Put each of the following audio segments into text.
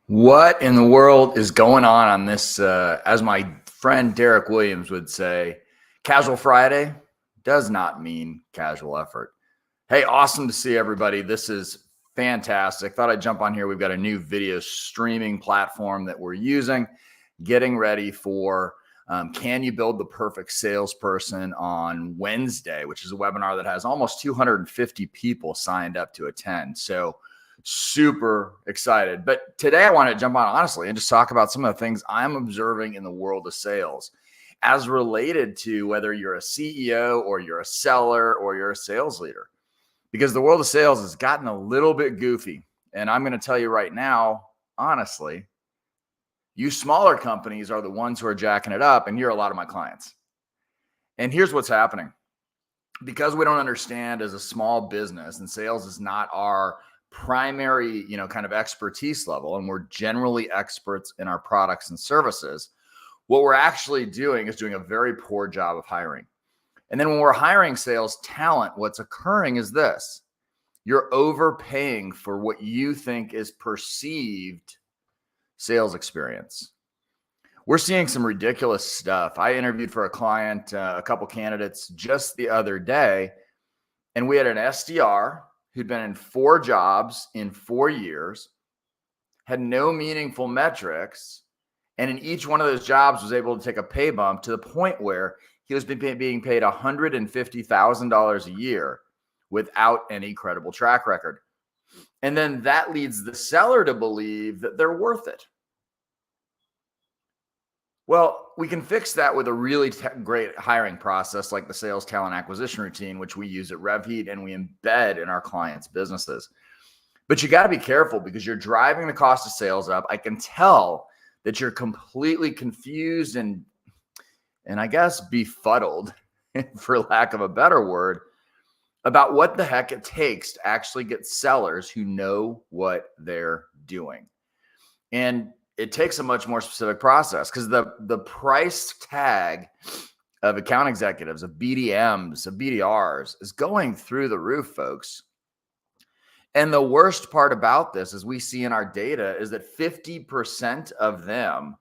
What in the world is going on this, as my friend Derek Williams would say, casual Friday does not mean casual effort. Hey, awesome to see everybody. This is fantastic. Thought I'd jump on here. We've got a new video streaming platform that we're using, getting ready for Can You Build the Perfect Salesperson on Wednesday, which is a webinar that has almost 250 people signed up to attend. So super excited. But today I want to jump on honestly and just talk about some of the things I'm observing in the world of sales as related to whether you're a CEO or you're a seller or you're a sales leader. Because the world of sales has gotten a little bit goofy. And I'm going to tell you right now, honestly, you smaller companies are the ones who are jacking it up, and you're a lot of my clients. And here's what's happening. Because we don't understand as a small business, and sales is not our primary, kind of expertise level, and we're generally experts in our products and services, what we're actually doing is doing a very poor job of hiring. And then when we're hiring sales talent, what's occurring is this: you're overpaying for what you think is perceived sales experience. We're seeing some ridiculous stuff. I interviewed for a client, a couple candidates just the other day, and we had an SDR who'd been in 4 jobs in 4 years, had no meaningful metrics, and in each one of those jobs was able to take a pay bump to the point where he was being paid $150,000 a year without any credible track record. And then that leads the seller to believe that they're worth it. Well, we can fix that with a really great hiring process like the sales talent acquisition routine, which we use at RevHeat and we embed in our clients' businesses. But you got to be careful because you're driving the cost of sales up. I can tell that you're completely confused and I guess befuddled, for lack of a better word, about what the heck it takes to actually get sellers who know what they're doing. And it takes a much more specific process because the price tag of account executives, of BDMs, of BDRs is going through the roof, folks. And the worst part about this, as we see in our data, is that 50% of them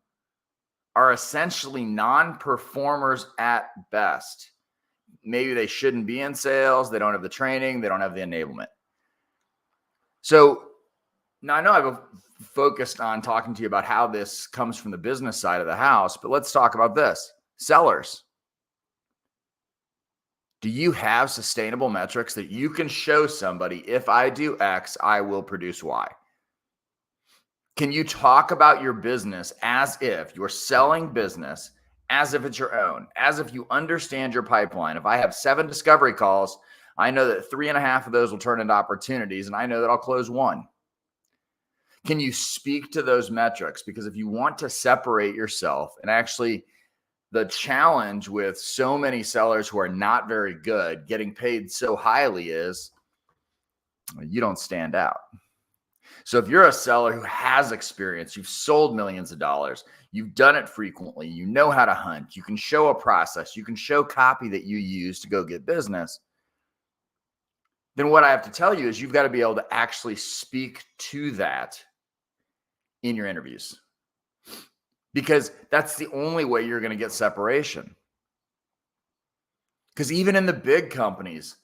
are essentially non-performers at best. Maybe they shouldn't be in sales. They don't have the training. They don't have the enablement. So now I know I've focused on talking to you about how this comes from the business side of the house, but let's talk about this. Sellers. Do you have sustainable metrics that you can show somebody, if I do X, I will produce Y? Can you talk about your business as if you're selling business, as if it's your own, as if you understand your pipeline? If I have 7 discovery calls, I know that 3.5 of those will turn into opportunities, and I know that I'll close 1. Can you speak to those metrics? Because if you want to separate yourself, and actually the challenge with so many sellers who are not very good getting paid so highly is you don't stand out. So if you're a seller who has experience, you've sold millions of dollars, you've done it frequently, you know how to hunt, you can show a process, you can show copy that you use to go get business, then what I have to tell you is you've got to be able to actually speak to that in your interviews, because that's the only way you're going to get separation. Because even in the big companies,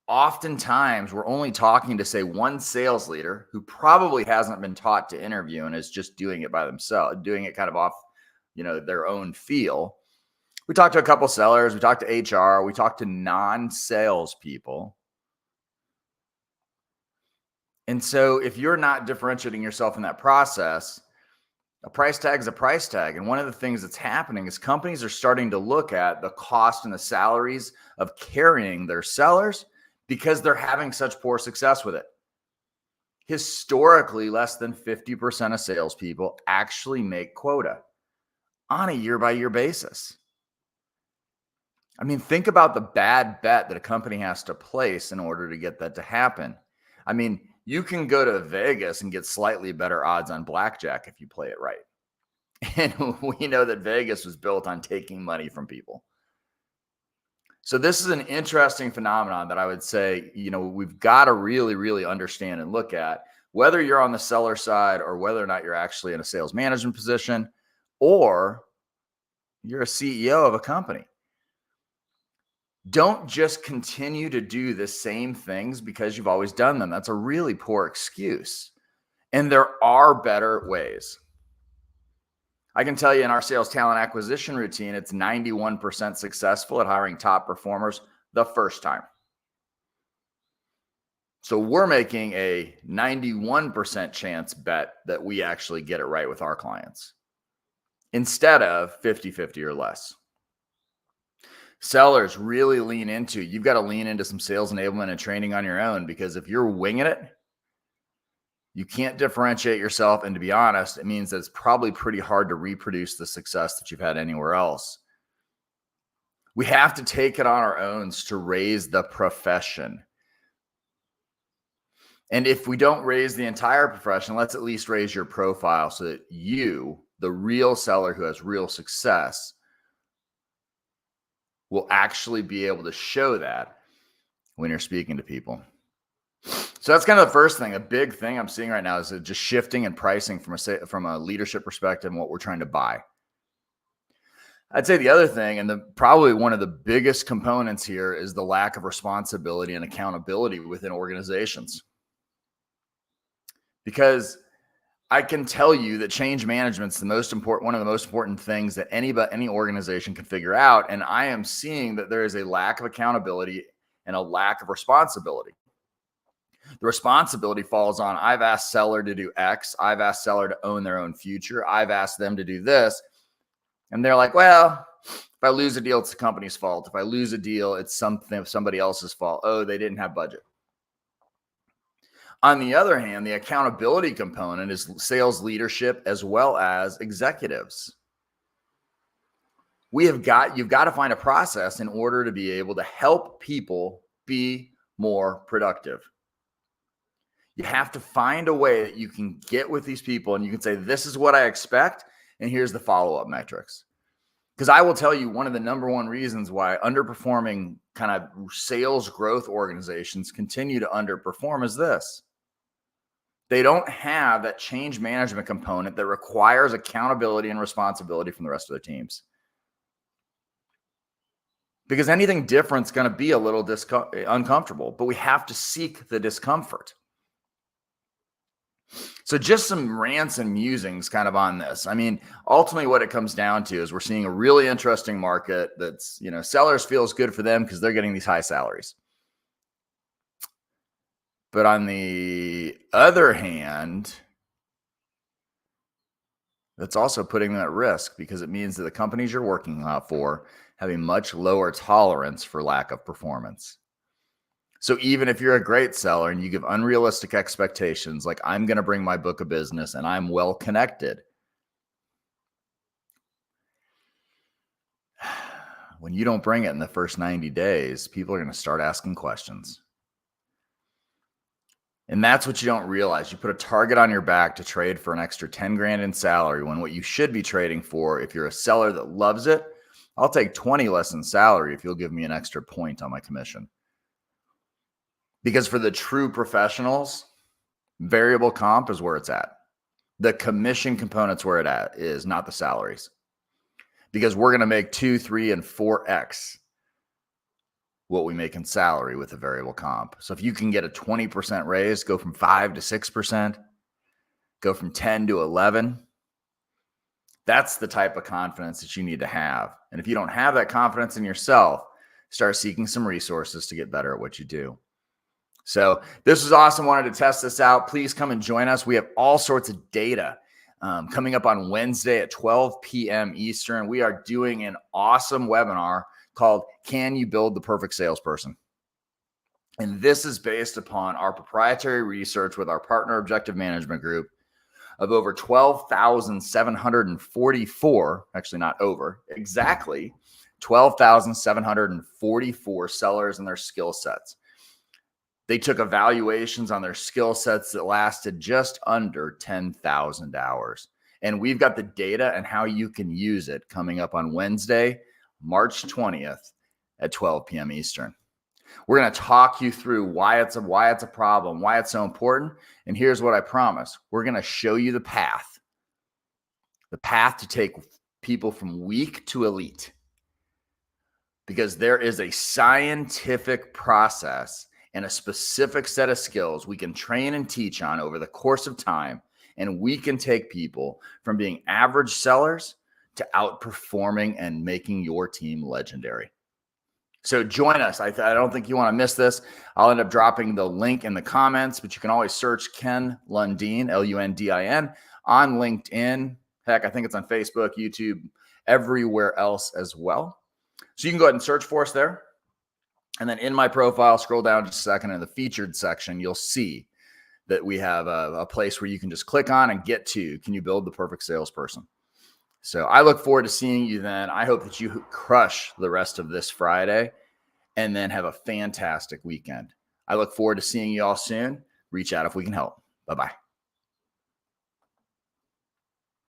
oftentimes we're only talking to, say, one sales leader who probably hasn't been taught to interview and is just doing it by themselves, doing it kind of off, their own feel. We talked to a couple sellers, we talked to HR, we talked to non-sales people. And so if you're not differentiating yourself in that process, a price tag is a price tag. And one of the things that's happening is companies are starting to look at the cost and the salaries of carrying their sellers because they're having such poor success with it. Historically, less than 50% of salespeople actually make quota on a year-by-year basis. I mean, think about the bad bet that a company has to place in order to get that to happen. I mean, you can go to Vegas and get slightly better odds on blackjack if you play it right. And we know that Vegas was built on taking money from people. So this is an interesting phenomenon that I would say, we've got to really, really understand and look at. whether you're on the seller side or whether or not you're actually in a sales management position or you're a CEO of a company. Don't just continue to do the same things because you've always done them. That's a really poor excuse. And there are better ways. I can tell you in our sales talent acquisition routine, it's 91% successful at hiring top performers the first time. So we're making a 91% chance bet that we actually get it right with our clients instead of 50-50 or less. Sellers really lean into, you've got to lean into some sales enablement and training on your own, because if you're winging it, you can't differentiate yourself. And to be honest, it means that it's probably pretty hard to reproduce the success that you've had anywhere else. We have to take it on our own to raise the profession. And if we don't raise the entire profession, let's at least raise your profile so that you, the real seller who has real success, will actually be able to show that when you're speaking to people. So that's kind of the first thing. A big thing I'm seeing right now is just shifting in pricing from a leadership perspective and what we're trying to buy. I'd say the other thing, and probably one of the biggest components here, is the lack of responsibility and accountability within organizations. Because I can tell you that change management's one of the most important things that any organization can figure out. And I am seeing that there is a lack of accountability and a lack of responsibility. The responsibility falls on, I've asked seller to do X. I've asked seller to own their own future. I've asked them to do this. And they're like, well, if I lose a deal, it's the company's fault. If I lose a deal, it's somebody else's fault. Oh, they didn't have budget. On the other hand, the accountability component is sales leadership as well as executives. You've got to find a process in order to be able to help people be more productive. You have to find a way that you can get with these people and you can say, this is what I expect, and here's the follow-up metrics. Because I will tell you, one of the number one reasons why underperforming kind of sales growth organizations continue to underperform is this. They don't have that change management component that requires accountability and responsibility from the rest of their teams. Because anything different is going to be a little uncomfortable, but we have to seek the discomfort. So just some rants and musings kind of on this. I mean, ultimately what it comes down to is we're seeing a really interesting market that's, sellers feels good for them because they're getting these high salaries. But on the other hand, that's also putting them at risk because it means that the companies you're working for have a much lower tolerance for lack of performance. So even if you're a great seller and you give unrealistic expectations, like I'm going to bring my book of business and I'm well connected, when you don't bring it in the first 90 days, people are going to start asking questions. And that's what you don't realize. You put a target on your back to trade for an extra 10 grand in salary when what you should be trading for, if you're a seller that loves it, I'll take 20 less in salary if you'll give me an extra point on my commission. Because for the true professionals, variable comp is where it's at. The commission component's where it is, not the salaries. Because we're going to make 2, 3, and 4x what we make in salary with a variable comp. So if you can get a 20% raise, go from 5 to 6%, go from 10 to 11, that's the type of confidence that you need to have. And if you don't have that confidence in yourself, start seeking some resources to get better at what you do. So this was awesome. Wanted to test this out. Please come and join us. We have all sorts of data coming up on Wednesday at 12 p.m. Eastern. We are doing an awesome webinar called Can You Build the Perfect Salesperson? And this is based upon our proprietary research with our partner Objective Management Group of over 12,744, actually not over, exactly 12,744 sellers and their skill sets. They took evaluations on their skill sets that lasted just under 10,000 hours. And we've got the data and how you can use it coming up on Wednesday, March 20th at 12 p.m. Eastern. We're going to talk you through why it's a problem, why it's so important. And here's what I promise. We're going to show you the path to take people from weak to elite. Because there is a scientific process and a specific set of skills we can train and teach on over the course of time. And we can take people from being average sellers to outperforming and making your team legendary. So join us. I don't think you want to miss this. I'll end up dropping the link in the comments, but you can always search Ken Lundin, Lundin, on LinkedIn. Heck, I think it's on Facebook, YouTube, everywhere else as well. So you can go ahead and search for us there. And then in my profile, scroll down just a second in the featured section, you'll see that we have a place where you can just click on and get to, can you build the perfect salesperson? So I look forward to seeing you then. I hope that you crush the rest of this Friday and then have a fantastic weekend. I look forward to seeing you all soon. Reach out if we can help. Bye-bye.